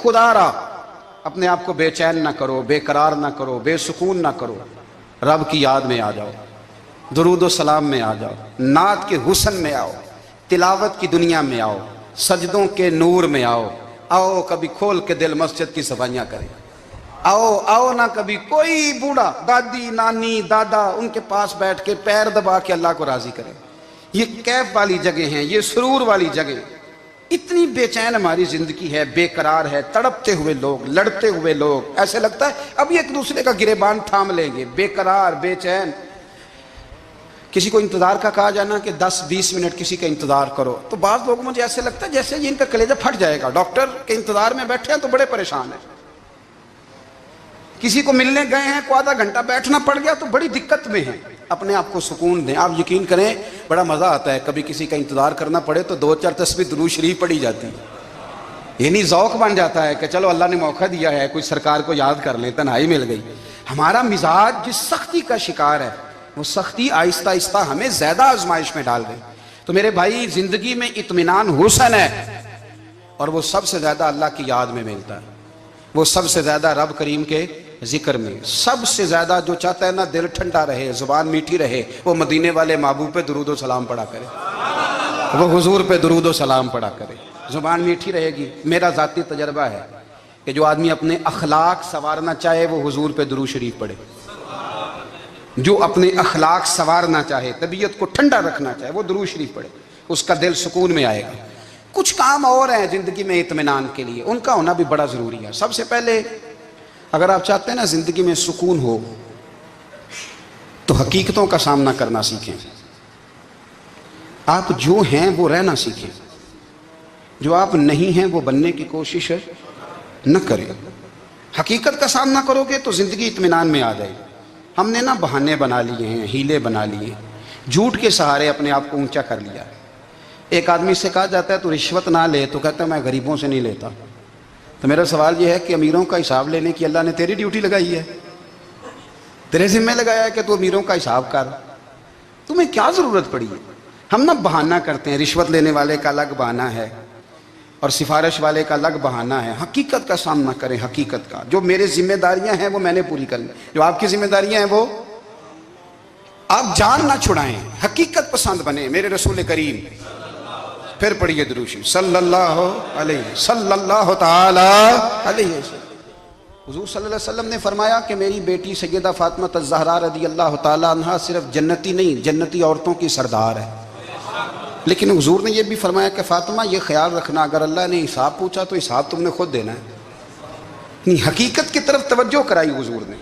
خدا را اپنے آپ کو بے چین نہ کرو، بے قرار نہ کرو، بے سکون نہ کرو، رب کی یاد میں آ جاؤ، درود و سلام میں آ جاؤ، نعت کے حسن میں آؤ، تلاوت کی دنیا میں آؤ، سجدوں کے نور میں آؤ، آؤ کبھی کھول کے دل مسجد کی صفائیاں کریں، آؤ آؤ نہ کبھی کوئی بوڑھا دادی نانی دادا ان کے پاس بیٹھ کے پیر دبا کے اللہ کو راضی کرے۔ یہ کیف والی جگہ ہیں، یہ سرور والی جگہ۔ اتنی بے چین ہماری زندگی ہے، بے قرار ہے، تڑپتے ہوئے لوگ، لڑتے ہوئے لوگ، ایسے لگتا ہے ابھی ایک دوسرے کا گریبان تھام لیں گے، بے قرار بے چین۔ کسی کو انتظار کا کہا جانا کہ 10-20 منٹ کسی کا انتظار کرو، تو بعض لوگوں مجھے ایسے لگتا ہے جیسے ان کا کلیجہ پھٹ جائے گا، ڈاکٹر کے انتظار میں بیٹھے ہیں تو بڑے پریشان ہیں۔ کسی کو ملنے گئے ہیں کو آدھا گھنٹہ بیٹھنا پڑ گیا تو بڑی دقت میں ہیں۔ اپنے آپ کو سکون دیں۔ آپ یقین کریں بڑا مزہ آتا ہے، کبھی کسی کا انتظار کرنا پڑے تو 2-4 تسبیح درود شریف پڑھی جاتی ہے، یعنی ذوق بن جاتا ہے کہ چلو اللہ نے موقع دیا ہے، کوئی سرکار کو یاد کر لیں، تنہائی مل گئی۔ ہمارا مزاج جس سختی کا شکار ہے، وہ سختی آہستہ آہستہ ہمیں زیادہ آزمائش میں ڈال گئی۔ تو میرے بھائی زندگی میں اطمینان حسن ہے، اور وہ سب سے زیادہ اللہ کی یاد میں ملتا ہے، وہ سب سے زیادہ رب کریم کے ذکر میں۔ سب سے زیادہ جو چاہتا ہے نا دل ٹھنڈا رہے، زبان میٹھی رہے، وہ مدینے والے محبوب پہ درود و سلام پڑھا کرے، وہ حضور پہ درود و سلام پڑھا کرے، زبان میٹھی رہے گی۔ میرا ذاتی تجربہ ہے کہ جو آدمی اپنے اخلاق سنوارنا چاہے وہ حضور پہ درود شریف پڑھے، جو اپنے اخلاق سنوارنا چاہے، طبیعت کو ٹھنڈا رکھنا چاہے، وہ درود شریف پڑھے، اس کا دل سکون میں آئے گا۔ کچھ کام اور ہیں زندگی میں اطمینان کے لیے، ان کا ہونا بھی بڑا ضروری ہے۔ سب سے پہلے اگر آپ چاہتے ہیں نا زندگی میں سکون ہو تو حقیقتوں کا سامنا کرنا سیکھیں۔ آپ جو ہیں وہ رہنا سیکھیں، جو آپ نہیں ہیں وہ بننے کی کوشش نہ کریں۔ حقیقت کا سامنا کرو گے تو زندگی اطمینان میں آ جائے گی۔ ہم نے نا بہانے بنا لیے ہیں، ہیلے بنا لیے، جھوٹ کے سہارے اپنے آپ کو اونچا کر لیا۔ ایک آدمی سے کہا جاتا ہے تو رشوت نہ لے، تو کہتا ہے میں غریبوں سے نہیں لیتا۔ تو میرا سوال یہ ہے کہ امیروں کا حساب لینے کی اللہ نے تیری ڈیوٹی لگائی ہے، تیرے ذمہ لگایا ہے کہ تو امیروں کا حساب کر، تمہیں کیا ضرورت پڑی ہے؟ ہم نا بہانہ کرتے ہیں، رشوت لینے والے کا الگ بہانہ ہے اور سفارش والے کا الگ بہانہ ہے۔ حقیقت کا سامنا کریں، حقیقت کا۔ جو میرے ذمہ داریاں ہیں وہ میں نے پوری کرنی، جو آپ کی ذمہ داریاں ہیں وہ آپ جان نہ چھڑائیں، حقیقت پسند بنیں۔ میرے رسول کریم، پھر پڑھیے درود شریف صلی اللہ تعالی علیہ وسلم۔ حضور صلی اللہ علیہ وسلم نے فرمایا کہ میری بیٹی سیدہ فاطمہ الزہرا رضی اللہ تعالی عنہا صرف جنتی نہیں، جنتی عورتوں کی سردار ہے۔ لیکن حضور نے یہ بھی فرمایا کہ فاطمہ یہ خیال رکھنا اگر اللہ نے حساب پوچھا تو حساب تم نے خود دینا ہے۔ حقیقت کی طرف توجہ کرائی حضور نے،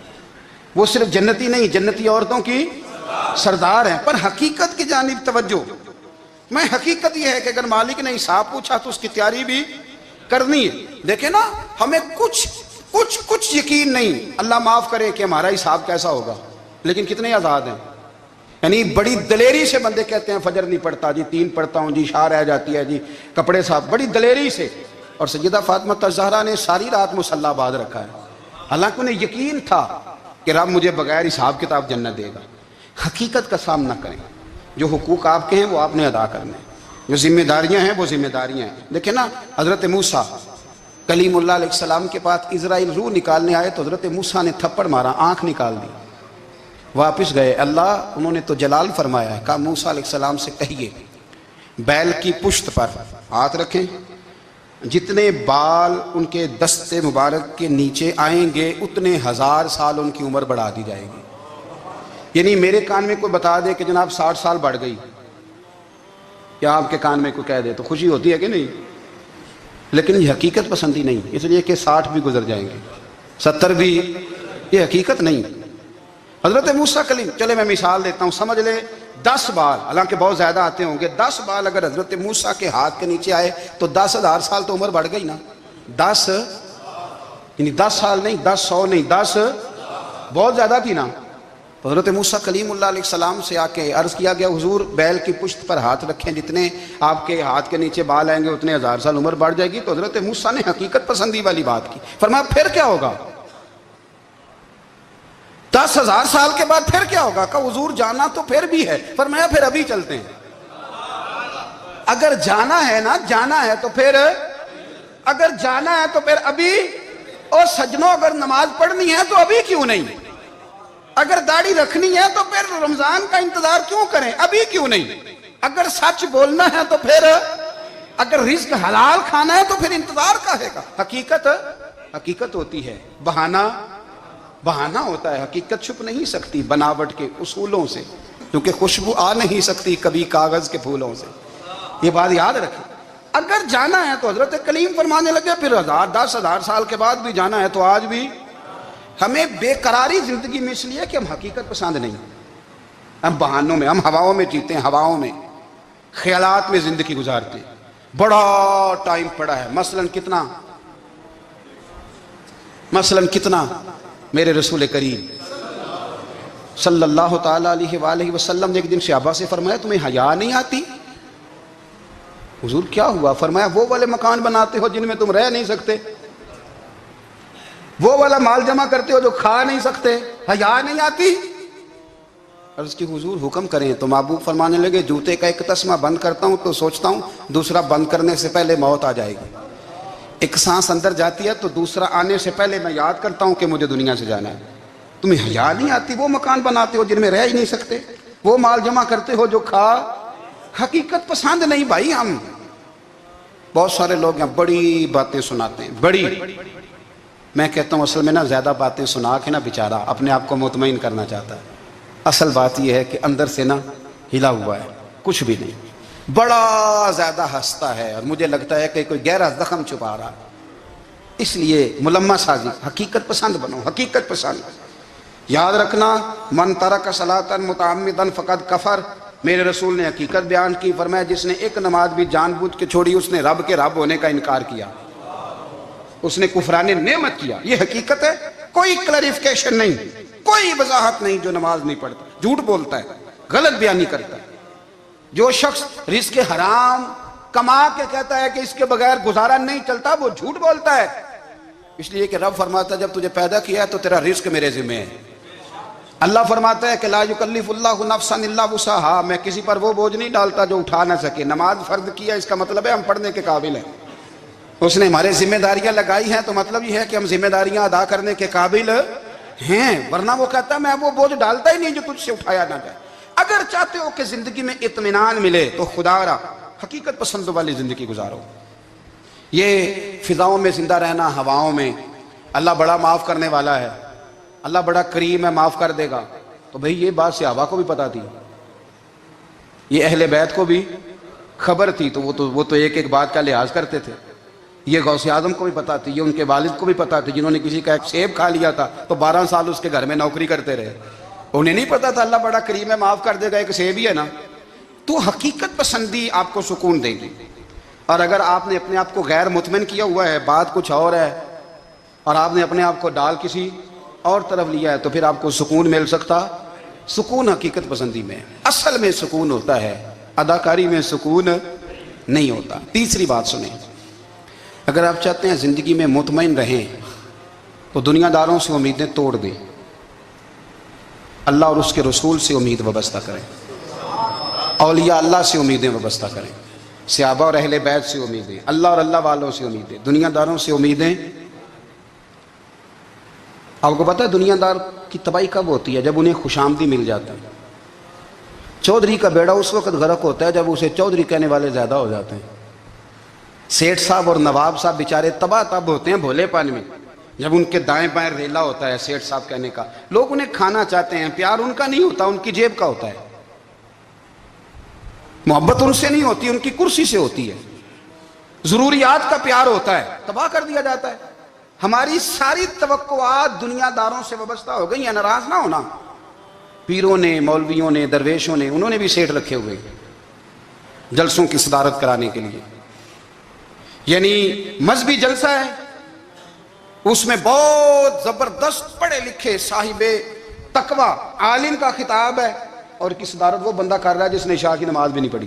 وہ صرف جنتی نہیں، جنتی عورتوں کی سردار ہیں، پر حقیقت کی جانب توجہ۔ میں حقیقت یہ ہے کہ اگر مالک نے حساب پوچھا تو اس کی تیاری بھی کرنی ہے۔ دیکھیں نا ہمیں کچھ یقین نہیں، اللہ معاف کرے کہ ہمارا حساب کیسا ہوگا، لیکن کتنے آزاد ہیں۔ یعنی بڑی دلیری سے بندے کہتے ہیں فجر نہیں پڑھتا جی، 3 پڑھتا ہوں جی، شاہ رہ جاتی ہے جی، کپڑے صاحب، بڑی دلیری سے۔ اور سیدہ فاطمہ الزہرا نے ساری رات مصلی باندھ رکھا ہے، حالانکہ انہیں یقین تھا کہ رب مجھے بغیر حساب کتاب جنت دے گا۔ حقیقت کا سامنا کریں، جو حقوق آپ کے ہیں وہ آپ نے ادا کرنے ہیں، جو ذمہ داریاں ہیں وہ ذمہ داریاں ہیں۔ دیکھیں نا حضرت موسیٰ کلیم اللہ علیہ السلام کے پاس اسرائیل روح نکالنے آئے تو حضرت موسیٰ نے تھپڑ مارا، آنکھ نکال دی، واپس گئے۔ اللہ انہوں نے تو جلال فرمایا ہے، کہا موسیٰ علیہ السلام سے کہیے بیل کی پشت پر ہاتھ رکھیں، جتنے بال ان کے دستے مبارک کے نیچے آئیں گے اتنے 1000 سال ان کی عمر بڑھا دی جائے گی۔ یعنی میرے کان میں کوئی بتا دے کہ جناب 60 سال بڑھ گئی، یا آپ کے کان میں کوئی کہہ دے تو خوشی ہوتی ہے کہ نہیں؟ لیکن یہ حقیقت پسندی نہیں، اس لیے کہ 60 بھی گزر جائیں گے، 70 بھی، یہ حقیقت نہیں۔ حضرت موسیٰ کلیم، چلے میں مثال دیتا ہوں، سمجھ لے 10 بال، حالانکہ بہت زیادہ آتے ہوں گے، 10 بال اگر حضرت موسیٰ کے ہاتھ کے نیچے آئے تو 10,000 سال تو عمر بڑھ گئی نا۔ 10 یعنی 10 سال نہیں، 10 100 نہیں، 10 بہت زیادہ تھی نا۔ حضرت موسیٰ کلیم اللہ علیہ السلام سے آ کے عرض کیا گیا حضور بیل کی پشت پر ہاتھ رکھیں، جتنے آپ کے ہاتھ کے نیچے بال آئیں گے اتنے 1000 سال عمر بڑھ جائے گی۔ تو حضرت موسیٰ نے حقیقت پسندی والی بات کی، فرمایا پھر کیا ہوگا؟ 10,000 سال کے بعد پھر کیا ہوگا؟ کہا حضور جانا تو پھر بھی ہے، فرمایا پھر ابھی چلتے ہیں۔ اگر جانا ہے نا، جانا ہے تو پھر اگر جانا ہے تو پھر ابھی، اور سجنوں اگر نماز پڑھنی ہے تو ابھی کیوں نہیں؟ اگر داڑھی رکھنی ہے تو پھر رمضان کا انتظار کیوں کریں؟ ابھی کیوں نہیں؟ اگر سچ بولنا ہے تو پھر، اگر رزق حلال کھانا ہے تو پھر انتظار کا ہے گا؟ حقیقت ہوتی ہے، بہانہ ہوتا ہے، حقیقت چھپ نہیں سکتی بناوٹ کے اصولوں سے، کیونکہ خوشبو آ نہیں سکتی کبھی کاغذ کے پھولوں سے، یہ بات یاد رکھیں۔ اگر جانا ہے تو حضرت کلیم فرمانے لگے پھر 10,000 سال کے بعد بھی جانا ہے، تو آج بھی ہمیں بے قراری زندگی میں اس لیے کہ ہم حقیقت پسند نہیں، ہم بہانوں میں، ہم ہواؤں میں جیتے ہیں، ہواؤں میں، خیالات میں زندگی گزارتے ہیں۔ بڑا ٹائم پڑا ہے، مثلاً کتنا میرے رسول کریم صلی اللہ تعالیٰ علیہ وآلہ وسلم نے ایک دن صحابہ سے فرمایا تمہیں حیا نہیں آتی؟ حضور کیا ہوا؟ فرمایا وہ والے مکان بناتے ہو جن میں تم رہ نہیں سکتے، وہ والا مال جمع کرتے ہو جو کھا نہیں سکتے، حیا نہیں آتی؟ عرض کی حضور حکم کریں، تو محبوب فرمانے لگے جوتے کا ایک تسمہ بند کرتا ہوں تو سوچتا ہوں دوسرا بند کرنے سے پہلے موت آ جائے گی، ایک سانس اندر جاتی ہے تو دوسرا آنے سے پہلے میں یاد کرتا ہوں کہ مجھے دنیا سے جانا ہے۔ تمہیں حیا نہیں آتی؟ وہ مکان بناتے ہو جن میں رہ ہی نہیں سکتے، وہ مال جمع کرتے ہو جو کھا، حقیقت پسند نہیں بھائی ہم۔ بہت سارے لوگ ہیں بڑی باتیں سناتے ہیں، بڑی، میں کہتا ہوں اصل میں نا زیادہ باتیں سنا کے نا بیچارہ اپنے آپ کو مطمئن کرنا چاہتا ہے، اصل بات یہ ہے کہ اندر سے نا ہلا ہوا ہے، کچھ بھی نہیں، بڑا زیادہ ہنستا ہے اور مجھے لگتا ہے کہ کوئی گہرا زخم چھپا رہا، اس لیے ملمہ سازی، حقیقت پسند بنو، حقیقت پسند۔ یاد رکھنا من ترک صلاۃ متعمدا فقد کفر، میرے رسول نے حقیقت بیان کی، فرمایا جس نے ایک نماز بھی جان بوجھ کے چھوڑی اس نے رب کے رب ہونے کا انکار کیا، اس نے کفران نعمت کیا، یہ حقیقت ہے، کوئی کلیریفیکیشن نہیں، کوئی وضاحت نہیں۔ جو نماز نہیں پڑھتا جھوٹ بولتا ہے، غلط بیانی کرتا ہے، جو شخص رزق حرام کما کے کہتا ہے کہ اس کے بغیر گزارا نہیں چلتا، وہ جھوٹ بولتا ہے، اس لیے کہ رب فرماتا ہے جب تجھے پیدا کیا ہے تو تیرا رزق میرے ذمہ ہے۔ اللہ فرماتا ہے کہ لا یکلف اللہ نفسا الا وسعہا، میں کسی پر وہ بوجھ نہیں ڈالتا جو اٹھا نہ سکے۔ نماز فرض کیا اس کا مطلب ہے ہم پڑھنے کے قابل ہیں، اس نے ہمارے ذمہ داریاں لگائی ہیں تو مطلب یہ ہے کہ ہم ذمہ داریاں ادا کرنے کے قابل ہیں، ورنہ وہ کہتا ہے میں وہ بوجھ ڈالتا ہی نہیں جو تجھ سے اٹھایا نہ جائے۔ اگر چاہتے ہو کہ زندگی میں اطمینان ملے تو خدا را حقیقت پسند والی زندگی گزارو۔ یہ فضاؤں میں زندہ رہنا، ہواؤں میں، اللہ بڑا معاف کرنے والا ہے، اللہ بڑا کریم ہے معاف کر دے گا، تو بھئی یہ بات صحابہ کو بھی پتا تھی، یہ اہل بیت کو بھی خبر تھی، تو وہ تو ایک ایک بات کا لحاظ کرتے تھے۔ یہ غوث اعظم کو بھی پتا تھی، یہ ان کے والد کو بھی پتا تھی، جنہوں نے کسی کا ایک سیب کھا لیا تھا تو 12 سال اس کے گھر میں نوکری کرتے رہے، انہیں نہیں پتا تھا اللہ بڑا کریم ہے معاف کر دے گا، ایک سیب ہی ہے نا۔ تو حقیقت پسندی آپ کو سکون دے گی، اور اگر آپ نے اپنے آپ کو غیر مطمئن کیا ہوا ہے، بات کچھ اور ہے، اور آپ نے اپنے آپ کو ڈال کسی اور طرف لیا ہے، تو پھر آپ کو سکون مل سکتا؟ سکون حقیقت پسندی میں، اصل میں سکون ہوتا ہے، اداکاری میں سکون نہیں ہوتا۔ تیسری بات سنیں، اگر آپ چاہتے ہیں زندگی میں مطمئن رہیں تو دنیا داروں سے امیدیں توڑ دیں، اللہ اور اس کے رسول سے امید وابستہ کریں، اولیاء اللہ سے امیدیں وابستہ کریں، صحابہ اور اہل بیت سے امیدیں، اللہ اور اللہ والوں سے امیدیں، دنیا داروں سے امیدیں۔ آپ کو پتہ ہے دنیا دار کی تباہی کب ہوتی ہے؟ جب انہیں خوش آمدی مل جاتا ہے۔ چودھری کا بیڑا اس وقت غرق ہوتا ہے جب اسے چودھری کہنے والے زیادہ ہو جاتے ہیں۔ سیٹھ صاحب اور نواب صاحب بیچارے تباہ تب ہوتے ہیں بھولے پن میں، جب ان کے دائیں بائیں ریلا ہوتا ہے سیٹھ صاحب کہنے کا، لوگ انہیں کھانا چاہتے ہیں، پیار ان کا نہیں ہوتا، ان کی جیب کا ہوتا ہے، محبت ان سے نہیں ہوتی، ان کی کرسی سے ہوتی ہے، ضروریات کا پیار ہوتا ہے، تباہ کر دیا جاتا ہے۔ ہماری ساری توقعات دنیا داروں سے وابستہ ہو گئی ہیں، ناراض نہ ہونا، پیروں نے، مولویوں نے، درویشوں نے، انہوں نے بھی سیٹ رکھے ہوئے جلسوں کی صدارت کرانے کے لیے، یعنی مذہبی جلسہ ہے، اس میں بہت زبردست پڑھے لکھے صاحب تقوی عالم کا خطاب ہے، اور کی صدارت وہ بندہ کر رہا ہے جس نے عشاء کی نماز بھی نہیں پڑھی،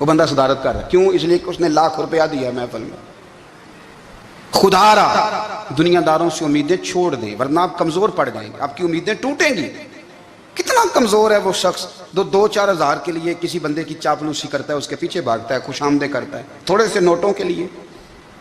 وہ بندہ صدارت کر رہا ہے، کیوں؟ اس لیے کہ اس نے لاکھ روپیہ دیا محفل میں۔ خدا را دنیا داروں سے امیدیں چھوڑ دیں، ورنہ آپ کمزور پڑ جائیں گے، آپ کی امیدیں ٹوٹیں گی۔ کتنا کمزور ہے وہ شخص جو 2-4 ہزار کے لیے کسی بندے کی چاپلوسی کرتا ہے، اس کے پیچھے بھاگتا ہے، خوش آمدیں کرتا ہے، تھوڑے سے نوٹوں کے لیے،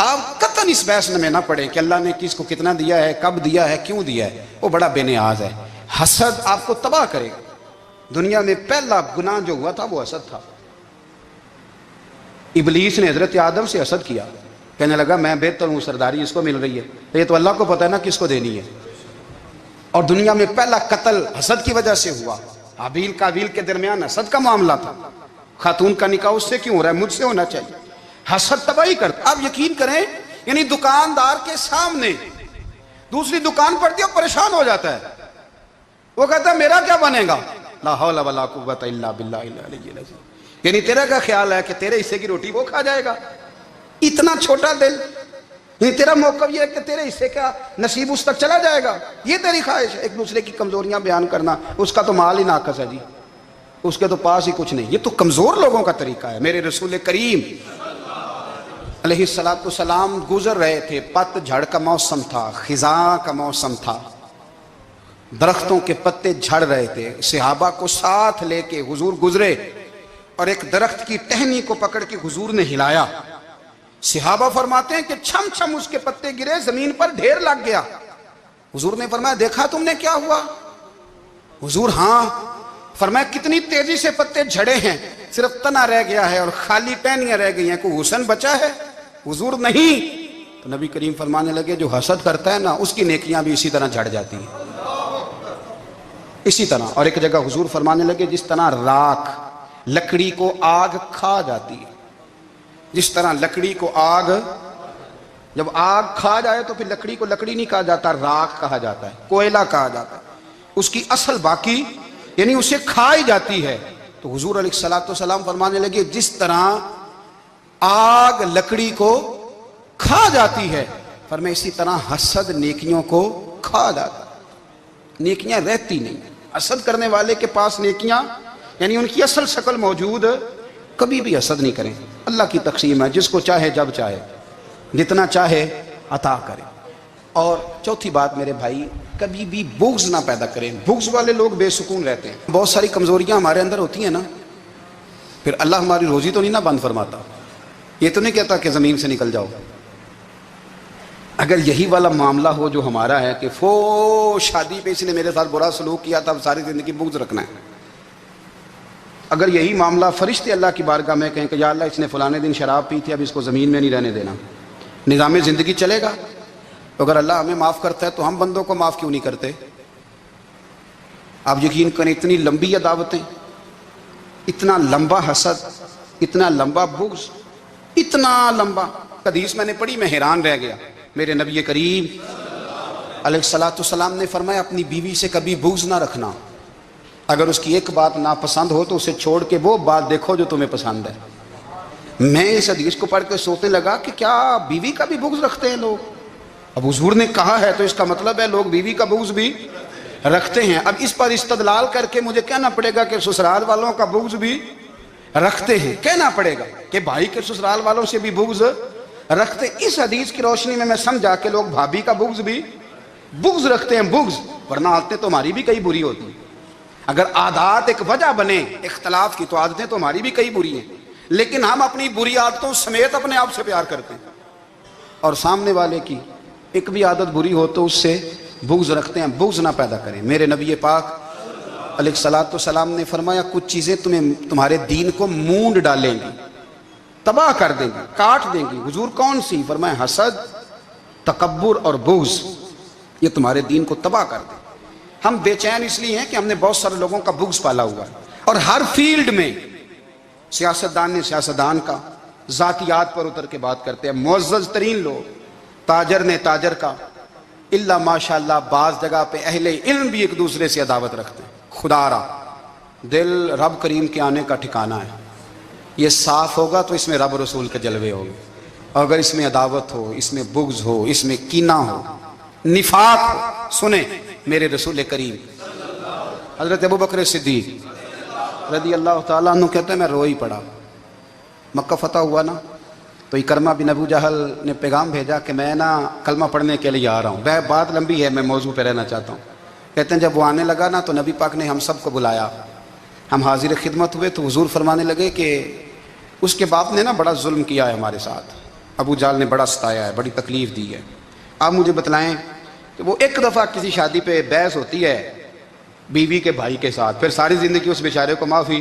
آپ قطعاً اس بحث میں نہ پڑے کہ اللہ نے کس کو کتنا دیا ہے، کب دیا ہے، کیوں دیا ہے، وہ بڑا بے نیاز ہے۔ حسد آپ کو تباہ کرے گا۔ دنیا میں پہلا گناہ جو ہوا تھا وہ حسد تھا۔ ابلیس نے حضرت آدم سے حسد کیا، کہنے لگا میں بہتر ہوں، سرداری اس کو مل رہی ہے، تو یہ تو اللہ کو پتہ ہے نا کس کو دینی ہے۔ اور دنیا میں پہلا قتل حسد کی وجہ سے ہوا۔ حابیل قابیل کے درمیان حسد کا معاملہ تھا، خاتون کا نکاح اس سے کیوں ہو رہا ہے، مجھ سے ہونا چاہیے۔ حسد تباہی کرتا۔ آپ یقین کریں، یعنی دکاندار کے سامنے دوسری دکان پڑتی ہے اور پریشان ہو جاتا ہے، وہ کہتا ہے میرا کیا بنے گا، لا حول ولا قوت الا باللہ العلی العظیم، یعنی تیرا کیا خیال ہے کہ تیرے حصے کی روٹی وہ کھا جائے گا، اتنا چھوٹا دل، یعنی تیرا موقف یہ ہے کہ تیرے حصے کا نصیب اس تک چلا جائے گا، یہ تیری خواہش ہے۔ ایک دوسرے کی کمزوریاں بیان کرنا، اس کا تو مال ہی ناقص ہے جی، اس کے تو پاس ہی کچھ نہیں، یہ تو کمزور لوگوں کا طریقہ ہے۔ میرے رسول کریم علیہ السلام گزر رہے تھے، پت جھڑ کا موسم تھا، خزاں کا موسم تھا، درختوں کے پتے جھڑ رہے تھے، صحابہ کو ساتھ لے کے حضور گزرے اور ایک درخت کی ٹہنی کو پکڑ کے حضور نے ہلایا۔ صحابہ فرماتے ہیں کہ چھم چھم اس کے پتے گرے، زمین پر ڈھیر لگ گیا۔ حضور نے فرمایا دیکھا تم نے کیا ہوا؟ حضور ہاں۔ فرمایا کتنی تیزی سے پتے جھڑے ہیں، صرف تنا رہ گیا ہے اور خالی ٹہنیاں رہ گئی ہیں، کوئی حسن بچا ہے؟ حضور نہیں۔ تو نبی کریم فرمانے لگے جو حسد کرتا ہے نا اس کی نیکیاں بھی اسی طرح جھڑ جاتی ہیں، اسی طرح۔ اور ایک جگہ حضور فرمانے لگے جس طرح راکھ لکڑی کو آگ کھا جاتی ہے، جس طرح لکڑی کو آگ، جب آگ کھا جائے تو پھر لکڑی کو لکڑی نہیں کہا جاتا، راکھ کہا جاتا ہے، کوئلہ کہا جاتا ہے، اس کی اصل باقی یعنی اسے کھائی جاتی ہے۔ تو حضور علیہ السلام فرمانے لگے جس طرح آگ لکڑی کو کھا جاتی ہے، فرمایا اسی طرح حسد نیکیوں کو کھا جاتا ہے، نیکیاں رہتی نہیں۔ حسد کرنے والے کے پاس نیکیاں یعنی ان کی اصل شکل موجود، کبھی بھی حسد نہیں کریں۔ اللہ کی تقسیم ہے، جس کو چاہے جب چاہے جتنا چاہے عطا کرے۔ اور چوتھی بات میرے بھائی، کبھی بھی بغض نہ پیدا کریں۔ بغض والے لوگ بے سکون رہتے ہیں۔ بہت ساری کمزوریاں ہمارے اندر ہوتی ہیں نا، پھر اللہ ہماری روزی تو نہیں نہ بند فرماتا، یہ تو نہیں کہتا کہ زمین سے نکل جاؤ۔ اگر یہی والا معاملہ ہو جو ہمارا ہے کہ شادی پہ اس نے میرے ساتھ برا سلوک کیا تھا، اب ساری زندگی بغض رکھنا ہے، اگر یہی معاملہ فرشتے اللہ کی بارگاہ میں کہیں کہ یا اللہ اس نے فلانے دن شراب پی تھی، اب اس کو زمین میں نہیں رہنے دینا، نظام زندگی چلے گا؟ اگر اللہ ہمیں معاف کرتا ہے تو ہم بندوں کو معاف کیوں نہیں کرتے؟ آپ یقین کریں اتنی لمبی عداوتیں، اتنا لمبا حسد، اتنا لمبا بغض، اتنا لمبا۔ حدیث میں نے پڑھی، میں حیران رہ گیا۔ میرے نبی کریم علیہ السلام نے فرمایا اپنی بیوی سے کبھی بغض نہ رکھنا، اگر اس کی ایک بات ناپسند ہو تو اسے چھوڑ کے وہ بات دیکھو جو تمہیں پسند ہے۔ میں اس حدیث کو پڑھ کے سوچنے لگا کہ کیا بیوی کا بھی بغض رکھتے ہیں لوگ؟ اب حضور نے کہا ہے تو اس کا مطلب ہے لوگ بیوی کا بغض بھی رکھتے ہیں۔ اب اس پر استدلال کر کے مجھے کہنا پڑے گا کہ سسرال والوں کا بغض بھی رکھتے ہیں، کہنا پڑے گا کہ بھائی کے سسرال والوں سے بھی بغض رکھتے ہیں۔ اس حدیث کی روشنی میں سمجھا کہ لوگ بھابھی کا بغض رکھتے ہیں، بغض، ورنہ عادتیں تو ہماری بھی کئی بری ہوتی ہیں۔ اگر عادات ایک وجہ بنے اختلاف کی تو عادتیں تو ہماری بھی کئی بری ہیں، لیکن ہم اپنی بری عادتوں سمیت اپنے آپ سے پیار کرتے ہیں، اور سامنے والے کی ایک بھی عادت بری ہو تو اس سے بغض رکھتے ہیں۔ بغض نہ پیدا کریں۔ میرے نبی پاک علیہ السلام نے فرمایا کچھ چیزیں تمہارے دین کو مونڈ ڈالیں گی، تباہ کر دیں گی، کاٹ دیں گی۔ حضور کون سی؟ فرمایا حسد، تکبر اور بغض، یہ تمہارے دین کو تباہ کر دیں۔ ہم بے چین اس لیے ہیں کہ ہم نے بہت سارے لوگوں کا بغض پالا ہوا ہے، اور ہر فیلڈ میں سیاستدان نے سیاستدان کا، ذاتیات پر اتر کے بات کرتے ہیں، معزز ترین لوگ، تاجر نے تاجر کا، الا ماشاءاللہ بعض جگہ پہ اہل علم بھی ایک دوسرے سے عداوت رکھتے ہیں۔ خدا را دل رب کریم کے آنے کا ٹھکانہ ہے، یہ صاف ہوگا تو اس میں رب رسول کے جلوے ہوں گے، اور اگر اس میں عداوت ہو، اس میں بغض ہو، اس میں کینہ ہو، نفاق ہو، سنیں میرے رسول کریم حضرت ابوبکر صدیق رضی اللہ تعالیٰ عنہ کہتے ہیں میں رو ہی پڑا۔ مکہ فتح ہوا نا تو اکرمہ بن ابو جہل نے پیغام بھیجا کہ میں نا کلمہ پڑھنے کے لیے آ رہا ہوں۔ وہ بات لمبی ہے، میں موضوع پہ رہنا چاہتا ہوں۔ کہتے ہیں جب وہ آنے لگا نا تو نبی پاک نے ہم سب کو بلایا، ہم حاضر خدمت ہوئے تو حضور فرمانے لگے کہ اس کے باپ نے نا بڑا ظلم کیا ہے ہمارے ساتھ، ابو جال نے بڑا ستایا ہے, بڑی تکلیف دی ہے. آپ مجھے بتلائیں کہ وہ ایک دفعہ کسی شادی پہ بحث ہوتی ہے بیوی کے بھائی کے ساتھ, پھر ساری زندگی اس بیچارے کو معافی.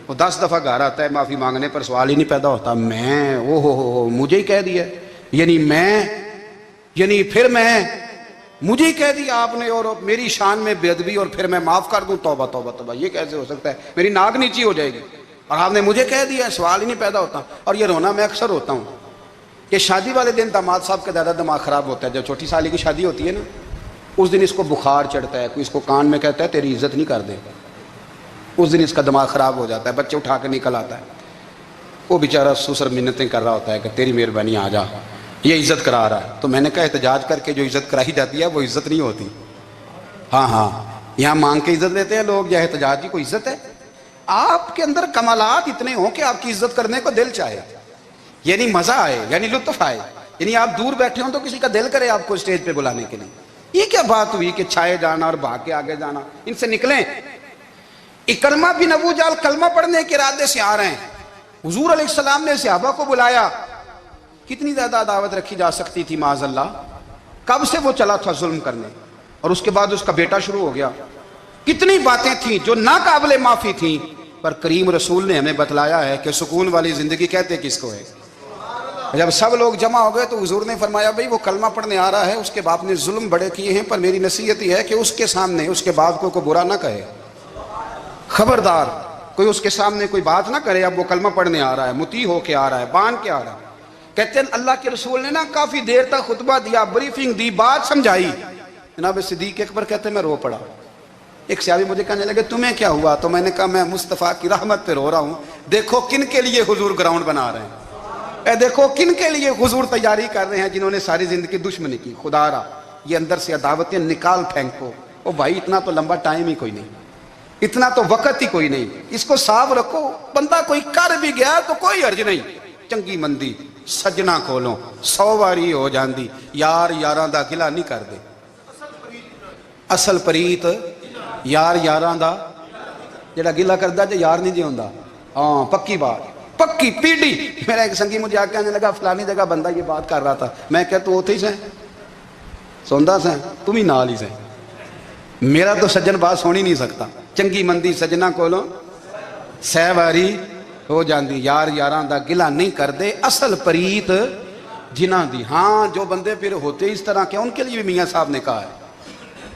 وہ 10 دفعہ گھر آتا ہے, معافی مانگنے پر سوال ہی نہیں پیدا ہوتا, میں او ہو مجھے ہی کہہ دیا, یعنی پھر میں مجھے ہی کہہ دیا آپ نے, اور میری شان میں بے ادبی, اور پھر میں معاف کر دوں. توبہ توبہ توبہ, یہ کیسے ہو سکتا ہے؟ میری ناک نیچی ہو جائے گی, اور آپ نے مجھے کہہ دیا, سوال ہی نہیں پیدا ہوتا. اور یہ رونا میں اکثر ہوتا ہوں کہ شادی والے دن داماد صاحب کا زیادہ دماغ خراب ہوتا ہے. جب چھوٹی سالی کی شادی ہوتی ہے نا, اس دن اس کو بخار چڑھتا ہے, کوئی اس کو کان میں کہتا ہے تیری عزت نہیں کر دے, اس دن اس کا دماغ خراب ہو جاتا ہے, بچے اٹھا کے نکل آتا ہے. وہ بیچارہ سسر منتیں کر رہا ہوتا ہے کہ تیری مہربانی آ جا, یہ عزت کرا رہا ہے. تو میں نے کہا احتجاج کر کے جو عزت کرائی جاتی ہے وہ عزت نہیں ہوتی. ہاں, یہاں مانگ کے عزت لیتے ہیں لوگ, یا احتجاج کی کوئی عزت ہے؟ آپ کے اندر کمالات اتنے ہوں کہ آپ کی عزت کرنے کو دل چاہے, یعنی مزہ آئے, یعنی لطف آئے, یعنی آپ دور بیٹھے ہوں تو کسی کا دل کرے آپ کو اسٹیج پہ بلانے کے لیے. یہ کیا بات ہوئی کہ چھائے جانا اور بھاگ کے آگے جانا؟ ان سے نکلیں. اکرمہ بن ابو جال کلمہ پڑھنے کے ارادے سے آ رہے ہیں, حضور علیہ السلام نے صحابہ کو بلایا. کتنی زیادہ دعوت رکھی جا سکتی تھی معاذ اللہ؟ کب سے وہ چلا تھا ظلم کرنے, اور اس کے بعد اس کا بیٹا شروع ہو گیا. کتنی باتیں تھیں جو ناقابل معافی تھیں, پر کریم رسول نے ہمیں بتلایا ہے کہ سکون والی زندگی کہتے کس کو ہے. جب سب لوگ جمع ہو گئے تو حضور نے فرمایا بھئی وہ کلمہ پڑھنے آ رہا ہے, اس کے باپ نے ظلم بڑے کیے ہیں, پر میری نصیحت یہ ہے کہ اس کے سامنے اس کے باپ کو برا نہ کہے. خبردار, کوئی اس کے سامنے کوئی بات نہ کرے. اب وہ کلمہ پڑھنے آ رہا ہے, مطیع ہو کے آ رہا ہے, بان کے آ رہا ہے. کہتے ہیں اللہ کے رسول نے نا کافی دیر تک خطبہ دیا, بریفنگ دی, بات سمجھائی. جناب صدیق اکبر کہتے ہیں میں رو پڑا. ایک صحابی مجھے کہنے لگے تمہیں کیا ہوا؟ تو میں نے کہا میں مصطفیٰ کی رحمت پہ رو رہا ہوں. دیکھو کن کے لیے حضور گراؤنڈ بنا رہے ہیں, دیکھو کن کے لیے حضور تیاری کر رہے ہیں, جنہوں نے ساری زندگی دشمنی کی. خدا را یہ اندر سے عداوتیں نکال پھینکو. او بھائی اتنا تو لمبا ٹائم ہی کوئی نہیں, اتنا تو وقت ہی کوئی نہیں, اس کو صاف رکھو. بندہ کوئی کر بھی گیا تو کوئی حرج نہیں. چنگی مندی سجنا کولوں 100 واری ہو جاندی, یار یاراں دا گلا نہیں کر دے. اصل پریت یار یاراں دا جڑا گلا کردا جے یار نہیں جے ہوندا. ہاں پکی بات, پکی پیڑی. میرا ایک سنگی مجھے آ کے کہنے لگا فلانی جگہ بندہ یہ بات کر رہا تھا. میں کہ تو اوتھے ہی سیں سوندا سیں, تم ہی نال ہی سیں. میرا تو سجن بات سن ہی نہیں سکتا. چنگی مندی سجنا کولوں 100 واری ہو جاندی, یار یاراں دا گلا نہیں کر دے, اصل پریت جنہاں دی. ہاں جو بندے پھر ہوتے اس طرح کے, ان کے لیے بھی میاں صاحب نے کہا ہے,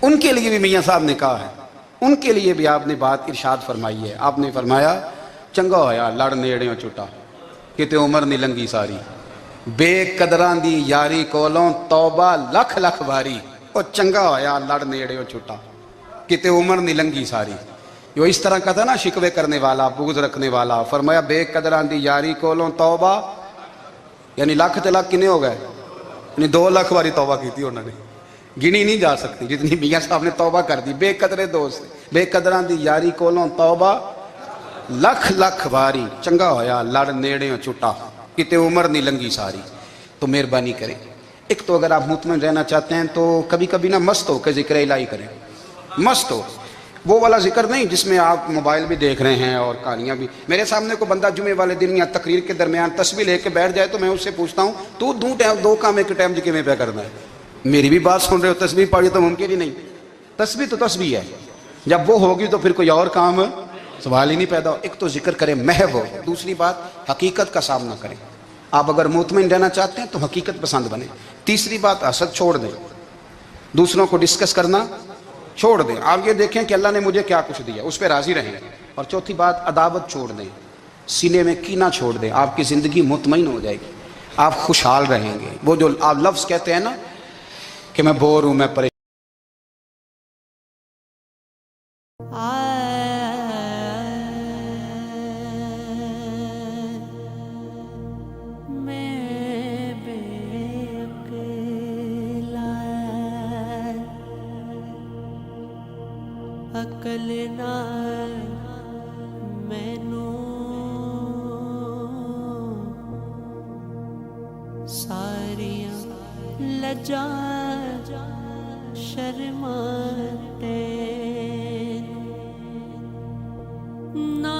ان کے لیے بھی میاں صاحب نے کہا ہے, ان کے لیے بھی آپ نے بات ارشاد فرمائی ہے. آپ نے فرمایا چنگا ہویا لڑ نیڑیوں چھٹا, کتے عمر نہیں لنگی ساری. بے قدران دی یاری کولوں توبہ لکھ لکھ باری. او چنگا ہویا لڑ نیڑیوں چھٹا, کتے عمر نہیں لنگی ساری. جو اس طرح کا تھا نا شکوے کرنے والا, بغض رکھنے والا, فرمایا بے قدران دی یاری کولوں توبہ, یعنی لاکھ تے لاکھ کنے ہو گئے, یعنی 2 لاکھ باری توبہ کی تھی انہوں نے, گنی نہیں جا سکتی جتنی میاں صاحب نے توبہ کر دی. بے قدرے دوست, بے قدران دی یاری کولوں توبہ لکھ لکھ باری. چنگا ہویا لڑ نیڑیوں چھٹا, کتے عمر نہیں لنگی ساری. تو مہربانی کریں, ایک تو اگر آپ مطمئن رہنا چاہتے ہیں تو کبھی کبھی نا مست ہو کے ذکر الہی کریں. مست ہو, وہ والا ذکر نہیں جس میں آپ موبائل بھی دیکھ رہے ہیں اور کہانیاں بھی. میرے سامنے کو بندہ جمعے والے دن یا تقریر کے درمیان تسبیح لے کے بیٹھ جائے تو میں اس سے پوچھتا ہوں تو دو کام ایک ٹائم جی کیویں پہ کرنا ہے؟ میری بھی بات سن رہے ہو, تسبیح پڑھی تو ممکن ہی نہیں. تسبیح تو تسبیح ہے, جب وہ ہوگی تو پھر کوئی اور کام سوال ہی نہیں پیدا ہو. ایک تو ذکر کریں محو ہو, دوسری بات حقیقت کا سامنا کریں. آپ اگر مطمئن رہنا چاہتے ہیں تو حقیقت پسند بنیں. تیسری بات حسد چھوڑ دیں, دوسروں کو ڈسکس کرنا چھوڑ دیں. آپ یہ دیکھیں کہ اللہ نے مجھے کیا کچھ دیا, اس پہ راضی رہیں. اور چوتھی بات عداوت چھوڑ دیں, سینے میں کینہ چھوڑ دیں. آپ کی زندگی مطمئن ہو جائے گی, آپ خوشحال رہیں گے. وہ جو آپ لفظ کہتے ہیں نا کہ میں بور ہوں, میں پریشان, عقل نہ مینوں ساریاں لجا شرماں نہ